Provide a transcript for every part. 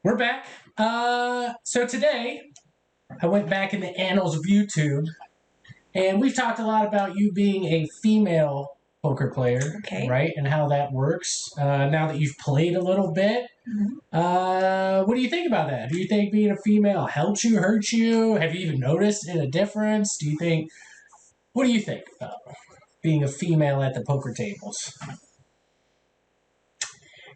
We're back. So today, I went back in the annals of YouTube, and we've talked a lot about you being a female poker player, Okay. right? And how that works. Now that you've played a little bit, what do you think about that? Do you think being a female helps you, hurts you? Have you even noticed a difference? What do you think about being a female at the poker tables?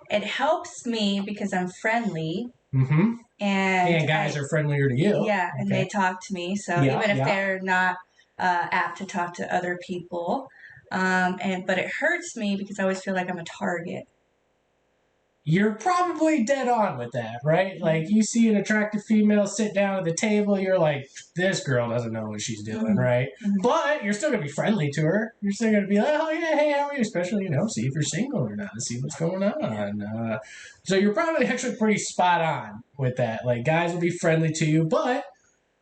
It helps me because I'm friendly. Mm-hmm. And guys are friendlier to you. Yeah, and they talk to me. So even if they're not apt to talk to other people, but it hurts me because I always feel like I'm a target. You're probably dead on with that, right? Like, you see an attractive female sit down at the table, you're like, this girl doesn't know what she's doing, right? But you're still going to be friendly to her. You're still going to be like, oh, yeah, hey, how are you? Especially, see if you're single or not, see what's going on. So you're probably actually pretty spot on with that. Like, guys will be friendly to you, but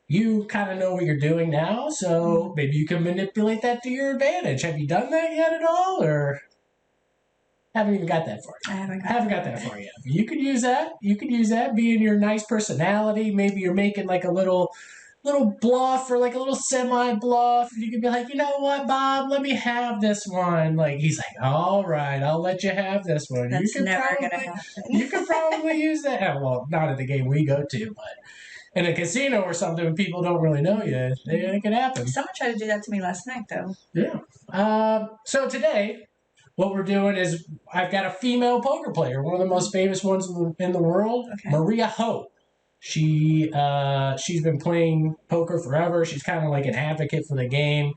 you kind of know what you're doing now, so maybe you can manipulate that to your advantage. Have you done that yet at all, or... Haven't even got that far. I haven't got that far yet. You could use that. You could use that. Being your nice personality. Maybe you're making like a little bluff or like a little semi-bluff. You could be like, you know what, Bob? Let me have this one. Like, he's like, all right, I'll let you have this one. That's never going to happen. You could probably use that. Well, not at the game we go to, but in a casino or something when people don't really know you, it can happen. Someone tried to do that to me last night, though. Yeah. So today... what we're doing is I've got a female poker player, one of the most famous ones in the world, Maria Ho. She's been playing poker forever. She's kind of like an advocate for the game.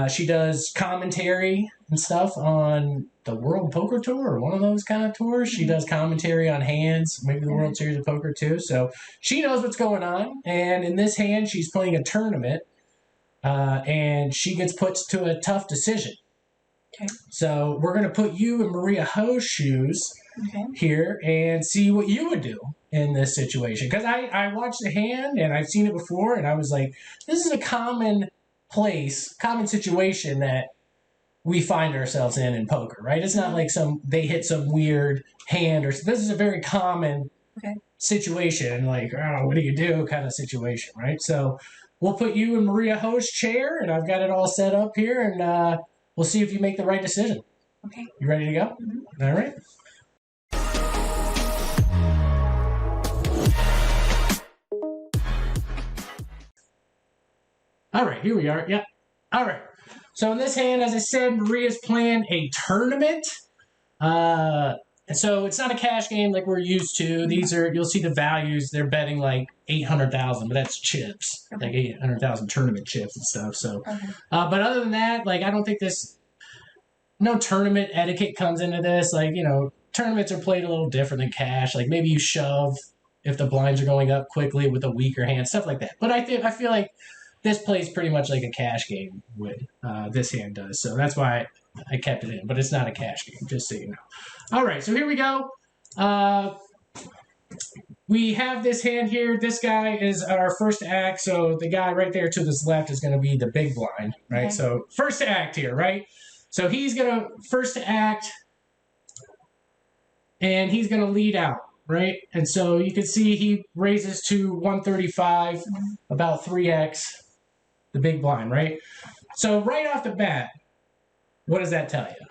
She does commentary and stuff on the World Poker Tour or one of those kind of tours. She does commentary on hands, maybe the World Series of Poker too. So she knows what's going on. And in this hand, she's playing a tournament, and she gets put to a tough decision. Okay. So we're going to put you in Maria Ho's shoes here and see what you would do in this situation. Because I watched the hand and I've seen it before, and I was like, this is a common situation that we find ourselves in poker, right? It's not like they hit some weird hand, or this is a very common situation, like, oh, what do you do kind of situation, right? So we'll put you in Maria Ho's chair, and I've got it all set up here, and we'll see if you make the right decision. Okay. You ready to go? All right. All right, here we are. Yep. All right. So in this hand, as I said, Maria's playing a tournament. And so it's not a cash game like we're used to. You'll see the values. They're betting like 800,000, but that's chips, like 800,000 tournament chips and stuff. So, but other than that, like, I don't think no tournament etiquette comes into this. Like, tournaments are played a little different than cash. Like, maybe you shove if the blinds are going up quickly with a weaker hand, stuff like that. But I feel like this plays pretty much like a cash game would. This hand does. So that's why I kept it in, but it's not a cash game, just so you know. All right, so here we go. We have this hand here. This guy is our first to act, so the guy right there to this left is going to be the big blind, right? So first to act here, right? So he's going to first to act, and he's going to lead out, right? And so you can see he raises to 135, about 3x, the big blind, right? So right off the bat, what does that tell you?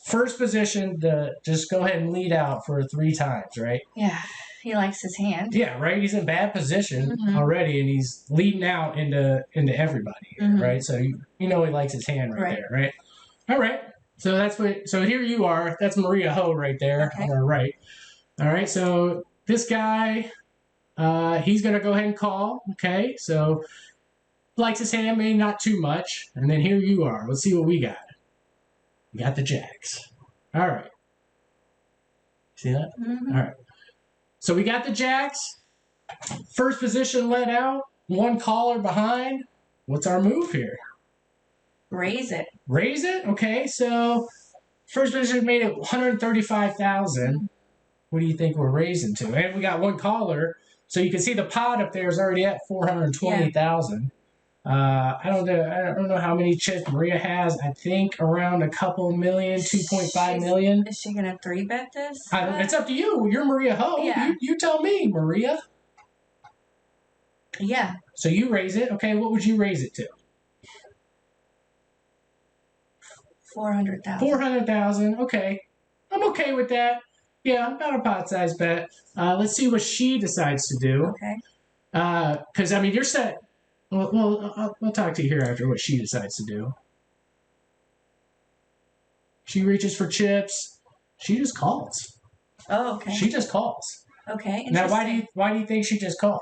First position, just go ahead and lead out for 3 times, right? Yeah, he likes his hand. Yeah, right? He's in bad position already, and he's leading out into everybody, right? So you know he likes his hand right there, right? All right. So here you are. That's Maria Ho right there on our right. All right, so this guy, he's going to go ahead and call, okay? So likes his hand, maybe not too much. And then here you are. Let's see what we got. We got the jacks. All right. See that? All right. So we got the jacks. First position let out. 1 caller behind. What's our move here? Raise it. Raise it? Okay, so first position made it 135,000. What do you think we're raising to? And we got 1 caller. So you can see the pot up there is already at 420,000. I don't know how many chips Maria has. I think around a couple million, 2.5 million. Is she gonna 3-bet this? It's up to you. You're Maria Ho. Yeah. You tell me, Maria. Yeah. So you raise it. Okay, what would you raise it to? 400,000. 400,000. Okay, I'm okay with that. Yeah, about a pot-sized bet. Let's see what she decides to do. Okay. Because I mean, you're set. Well, I'll talk to you here after what she decides to do. She reaches for chips. She just calls. Oh, okay. She just calls. Okay. Now, why do you think she just called?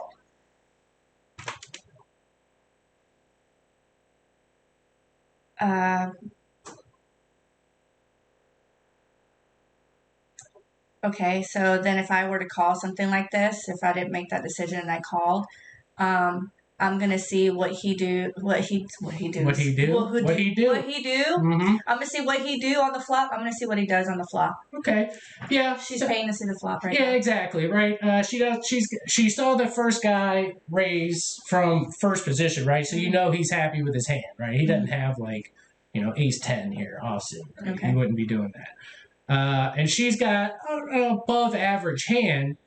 Okay, so then if I were to call something like this, if I didn't make that decision and I called, I'm gonna see what he do. Mm-hmm. I'm gonna see what he do on the flop. I'm gonna see what he does on the flop. Okay, yeah. She's paying to see the flop right now. Yeah, now. exactly. Right. She saw the first guy raise from first position, right? So you know he's happy with his hand, right? He doesn't have like, ace 10 here offsuit. Right? Okay. He wouldn't be doing that. And she's got an above average hand.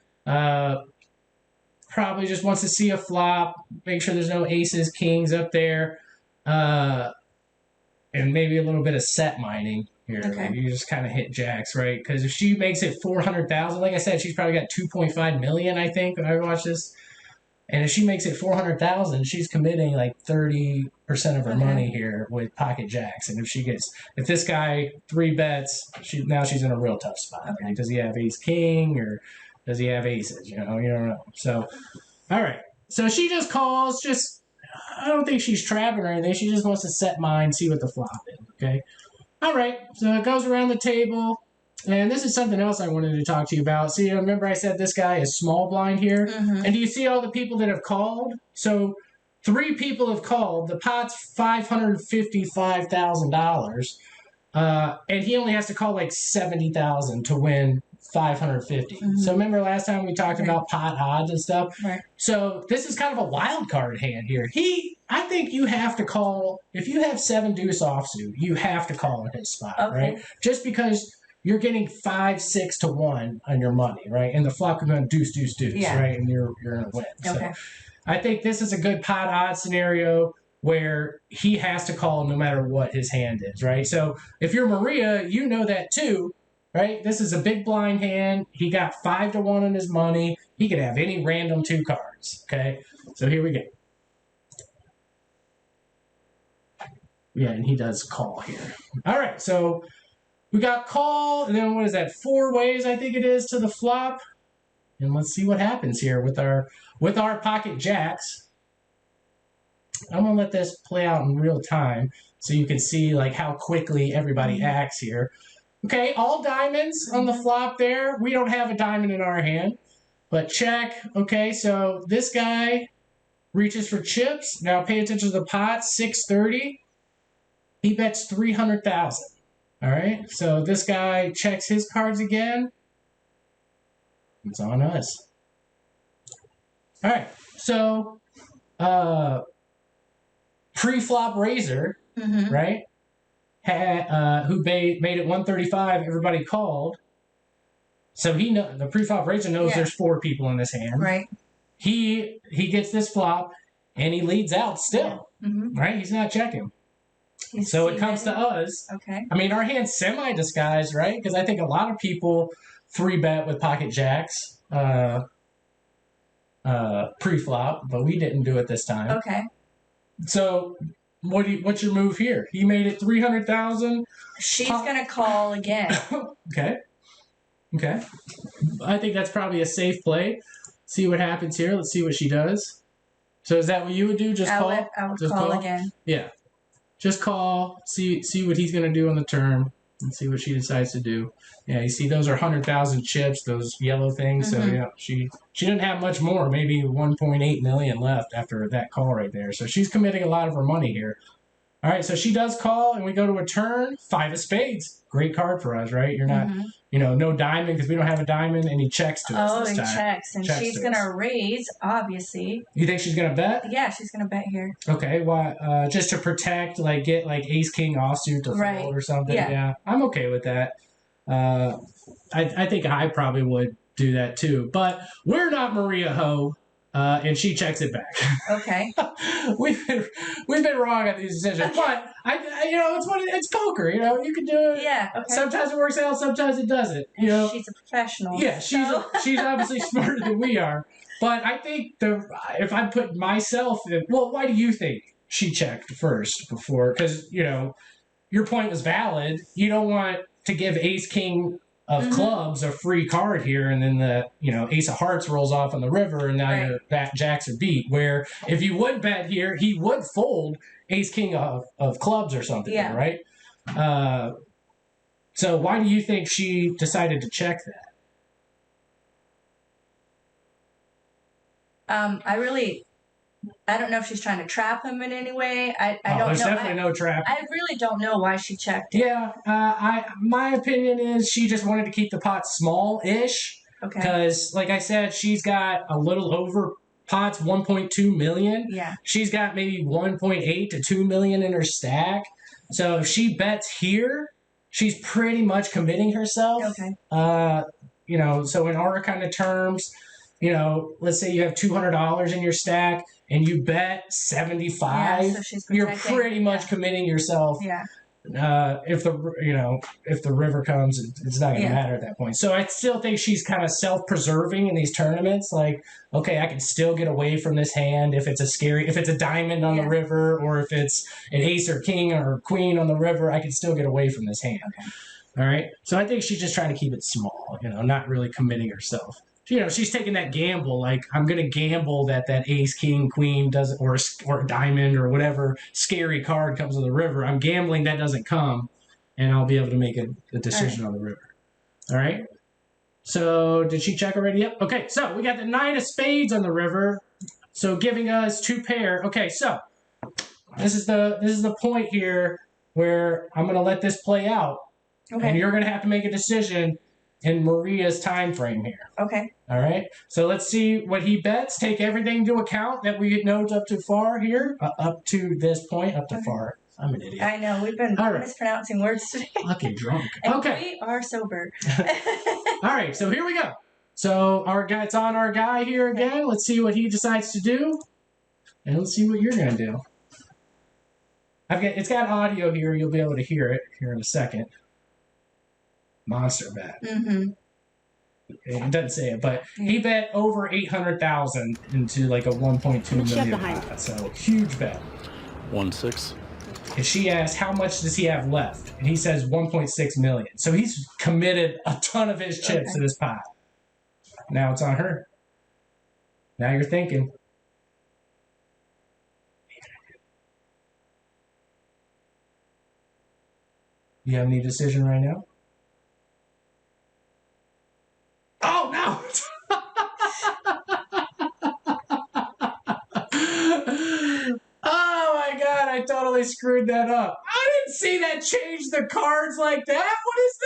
Probably just wants to see a flop, make sure there's no aces, kings up there, and maybe a little bit of set mining here. Okay. Like you just kind of hit jacks, right? Because if she makes it 400,000, like I said, she's probably got 2.5 million, I think, when I watch this. And if she makes it 400,000, she's committing like 30% of her money here with pocket jacks. And if this guy 3-bets, now she's in a real tough spot. Okay. Right? Does he have ace king or does he have aces? You don't know. So, all right. So she just calls. I don't think she's trapping or anything. She just wants to set mine, see what the flop is. Okay. All right. So it goes around the table. And this is something else I wanted to talk to you about. See, remember I said this guy is small blind here? Mm-hmm. And do you see all the people that have called? So 3 people have called. The pot's $555,000. And he only has to call like 70,000 to win 550. Mm-hmm. So remember last time we talked about pot odds and stuff? Right. So this is kind of a wild card hand here. I think you have to call, if you have 7 deuce offsuit, you have to call in his spot, right? Just because you're getting 5-6 to 1 on your money, right? And the flop could go deuce, deuce, deuce, right? And you're going to win. Okay. So I think this is a good pot odds scenario where he has to call no matter what his hand is, right? So if you're Maria, you know that too, right? This is a big blind hand. He got 5 to 1 on his money. He could have any random 2 cards, okay? So here we go. Yeah, and he does call here. All right, so we got call, and then what is that? 4 ways, I think it is, to the flop. And let's see what happens here with our pocket jacks. I'm gonna let this play out in real time so you can see like how quickly everybody acts here. Okay, all diamonds on the flop there. We don't have a diamond in our hand, but check. Okay, so this guy reaches for chips. Now pay attention to the pot, 630. He bets 300,000. All right, so this guy checks his cards again. It's on us. All right, so pre-flop raiser, right? Who made it 135. Everybody called, so the pre-flop raiser knows there's 4 people in this hand. Right. He gets this flop and he leads out still. Right. He's not checking. So it comes to us. Okay. I mean, our hand's semi-disguised, right? Because I think a lot of people 3-bet with pocket jacks pre-flop, but we didn't do it this time. Okay. So what's your move here? He made it 300,000. She's gonna call again. Okay. I think that's probably a safe play. See what happens here. Let's see what she does. So is that what you would do? Just call? I would call again. Yeah. Just call, see what he's going to do on the turn, and see what she decides to do. Yeah, you see those are 100,000 chips, those yellow things. So yeah, she didn't have much more, maybe 1.8 million left after that call right there. So she's committing a lot of her money here. All right, so she does call, and we go to a turn, 5 of spades. great card for us, right? You're not, no diamond because we don't have a diamond, and he checks to us this time. He checks, and she's going to raise, obviously. You think she's going to bet? Yeah, she's going to bet here. Okay, why? Just to protect, like, get, like, ace-king offsuit to fold or something? Yeah, I'm okay with that. I think I probably would do that, too. But we're not Maria Ho. And she checks it back. Okay. we've been wrong at these decisions, but it's poker. You can do it. Yeah. Okay. Sometimes it works out, sometimes it doesn't. She's a professional. Yeah, she's obviously smarter than we are. But I think if I put myself in, well, why do you think she checked first before? Because your point was valid. You don't want to give ace king of clubs a free card here, and then the ace of hearts rolls off on the river, and now your jacks are beat. Where if you would bet here, he would fold ace king of clubs or something, right? So why do you think she decided to check that? I don't know if she's trying to trap him in any way. I don't know. There's definitely no trap. I really don't know why she checked it. Yeah, my opinion is she just wanted to keep the pot small-ish. Okay. Because, like I said, she's got a little over pots, 1.2 million. Yeah. She's got maybe 1.8 to 2 million in her stack. So if she bets here, she's pretty much committing herself. Okay. So in our kind of terms, let's say you have $200 in your stack and you bet 75, you're pretty much committing yourself. Yeah. If the river comes, it's not going to matter at that point. So I still think she's kind of self-preserving in these tournaments. Like, okay, I can still get away from this hand if it's a diamond on the river, or if it's an ace or king or queen on the river, I can still get away from this hand. Okay. All right. So I think she's just trying to keep it small, not really committing herself. She's taking that gamble, like, I'm going to gamble that ace, king, queen doesn't, or a diamond or whatever scary card comes on the river. I'm gambling that doesn't come, and I'll be able to make a decision on the river. All right? So did she check already? Yep. Okay, so we got the 9 of spades on the river, so giving us 2 pair. Okay, so this is the point here where I'm going to let this play out, and you're going to have to make a decision in Maria's time frame here. Okay. All right. So let's see what he bets. Take everything into account that we know up to far here, up to this point, up to far. I'm an idiot. I know. We've been mispronouncing words today. Okay, drunk. And we are sober. All right. So here we go. So it's on our guy here again. Let's see what he decides to do, and let's see what you're gonna do. It's got audio here. You'll be able to hear it here in a second. Monster bet. It doesn't say it, but he bet over 800,000 into like a 1.2 million pot. So huge bet. 1-6. And she asked, how much does he have left? And he says 1.6 million. So he's committed a ton of his chips to this pot. Now it's on her. Now you're thinking. You have any decision right now? Oh, no! Oh, my God. I totally screwed that up. I didn't see that change the cards like that. What is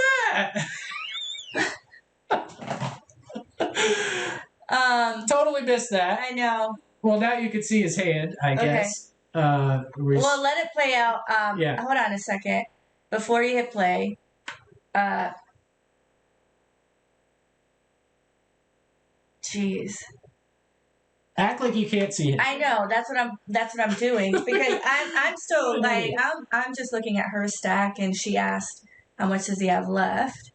that? Totally missed that. I know. Well, now you can see his hand, I guess. Well, let it play out. Hold on a second. Before you hit play, jeez. Act like you can't see it. I know. That's what I'm doing, because I'm still like I'm just looking at her stack, and she asked how much does he have left.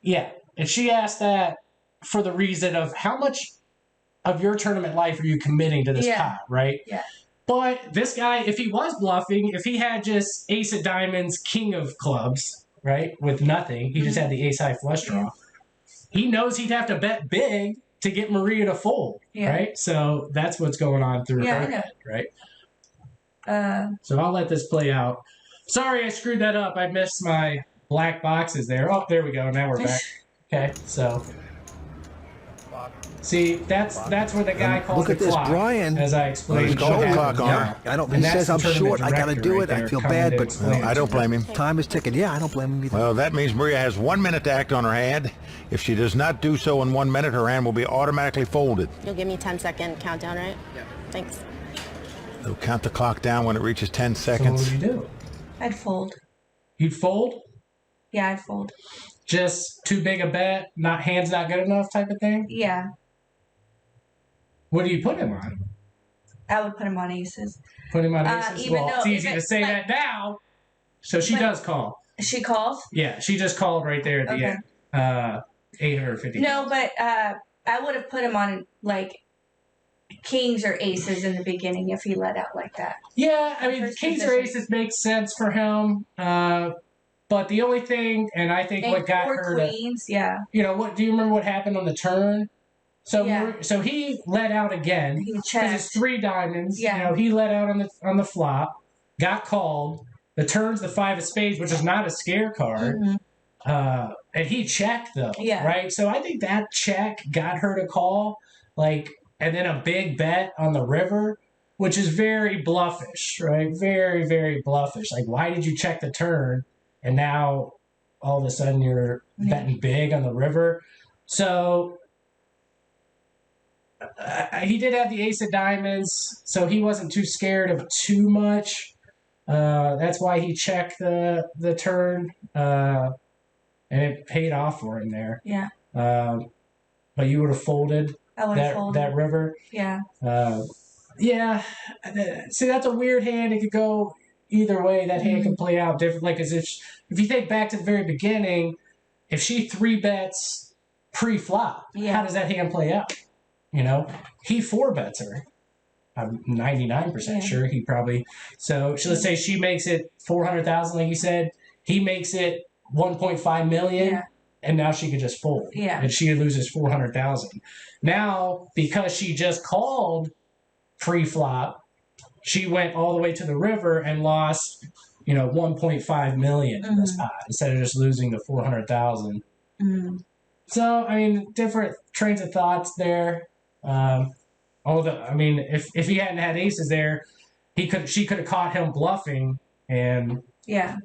Yeah, and she asked that for the reason of how much of your tournament life are you committing to this pot, right? Yeah. But this guy, if he was bluffing, if he had just ace of diamonds, king of clubs, right, with nothing, he just had the ace high flush draw. He knows he'd have to bet big to get Maria to fold, right? So that's what's going on through her head, right? So I'll let this play out. Sorry, I screwed that up. I missed my black boxes there. Oh, there we go. Now we're back. Okay, so See, that's where the guy calls Look the at this, clock, Brian. as I explained. There's no clock on now. her. I don't. And He that's says the I'm tournament short. I gotta director do right it. I there feel coming bad, to but explain it I to don't blame him. time is ticking. Yeah, I don't blame him either. Well, that means Maria has 1 minute to act on her hand. If she does not do so in 1 minute, her hand will be automatically folded. You'll give me 10-second countdown, right? Yeah. Thanks. They'll count the clock down when it reaches 10 So what seconds. would you do? I'd fold. You'd fold? Yeah, I'd fold. Just too big a bet, hand's not good enough type of thing? Yeah, What do you put him on? I would put him on aces. Put him on aces? even Well, though- it's easy even, to say like- that now. So she does call. She calls? Yeah, she just called right there at the Okay. end. 850. No, but I would have put him on like kings or aces in the beginning if he let out like that. Yeah, I mean, First kings or position. aces makes sense for him. But the only thing, and I think what got or her, queens, yeah. what do you remember what happened on the turn? So, Yeah. so he let out again He because checked. it's 3 diamonds. Yeah. He let out on the flop, got called. The turn's the 5 of spades, which is not a scare card. Mm-hmm. And he checked though, Yeah. right? So I think that check got her to call, and then a big bet on the river, which is very bluffish, right? Very, very bluffish. Like, why did you check the turn, and now all of a sudden you're betting big on the river? So he did have the ace of diamonds, so he wasn't too scared of too much. That's why he checked the turn. And it paid off for him there. Yeah. But you would have folded I would have folded. that river. Yeah. Yeah. See, that's a weird hand. It could go either way. That hand can play out different. Like, as if you think back to the very beginning, if she 3-bets pre-flop, how does that hand play out? He 4-bets her. I'm 99% sure he probably. So let's say she makes it 400,000, like you said. He makes it 1.5 million, and now she could just fold. Yeah. And she loses 400,000. Now, because she just called pre-flop, she went all the way to the river and lost, 1.5 million in this pot instead of just losing the 400,000. So, I mean, different trains of thoughts there. If he hadn't had aces there, she could have caught him bluffing and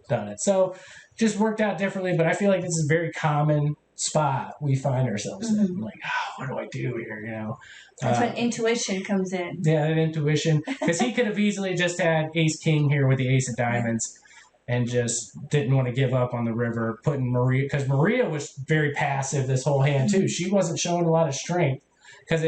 done it. So just worked out differently, but I feel like this is a very common spot we find ourselves in. Like, what do I do here? That's when intuition comes in. Yeah, that intuition. Because he could have easily just had ace king here with the ace of diamonds and just didn't want to give up on the river, putting Maria, because Maria was very passive this whole hand too. She wasn't showing a lot of strength. Because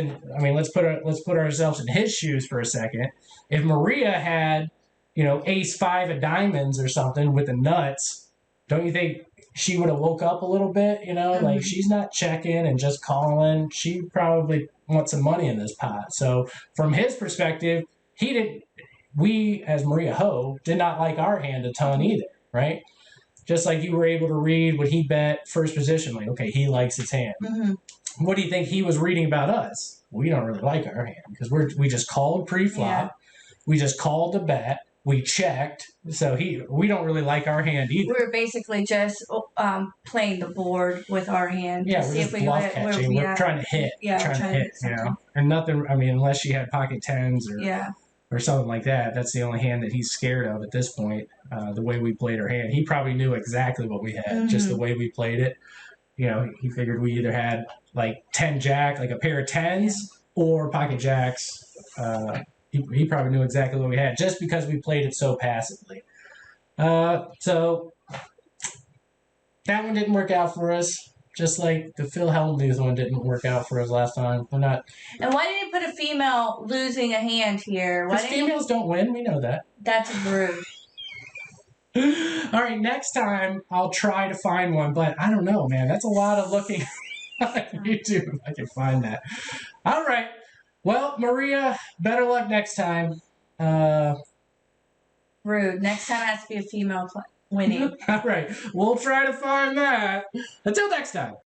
let's put ourselves in his shoes for a second. If Maria had, ace 5 of diamonds or something with the nuts, don't you think she would have woke up a little bit? Like, she's not checking and just calling. She probably wants some money in this pot. So from his perspective, we as Maria Ho did not like our hand a ton either, right? Just like you were able to read what he bet first position, like, okay, he likes his hand. What do you think he was reading about us? We don't really like our hand because we just called pre-flop. Yeah. We just called the bet. We checked. So we don't really like our hand either. We were basically just playing the board with our hand. Yeah, to we're see just if we bluff would, catching. We're trying to hit. Yeah, trying to hit, something. And nothing, unless she had pocket tens Yeah. or something like that. That's the only hand that he's scared of at this point, the way we played our hand. He probably knew exactly what we had, just the way we played it. He figured we either had like 10 jack, like a pair of tens, or pocket jacks. He probably knew exactly what we had just because we played it so passively. So that one didn't work out for us, just like the Phil Hellmuth one didn't work out for us last time. We're not. And why did he put a female losing a hand here? Because females don't win, we know that. That's rude. All right, next time I'll try to find one, but I don't know, man. That's a lot of looking on YouTube if I can find that. All right. Well, Maria, better luck next time. Rude. Next time it has to be a female winning. All right. We'll try to find that. Until next time.